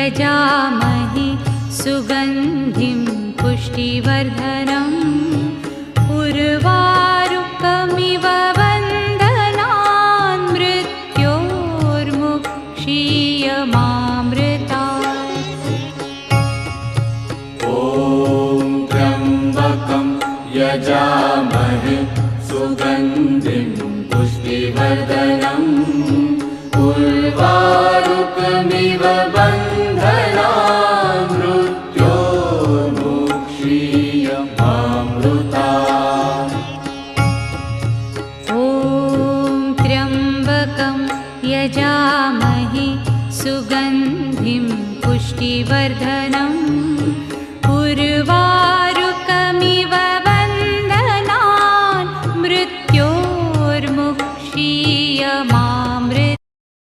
यजामहे सुगन्धिं पुष्टिवर्धनम् उर्वारुकमिव बन्धनान् मृत्योर्मुक्षीयमामृतात्। ॐ त्र्यम्बकं यजामहे सुगन्धिं पुष्टिवर्धनम् उर्वारुकमिव बन्धनान् मृत्योर्मुक्षीयमामृतात्। ॐ त्र्यम्बकं यजामहे सुगन्धिं पुष्टिवर्धनम् उर्वारुकमिव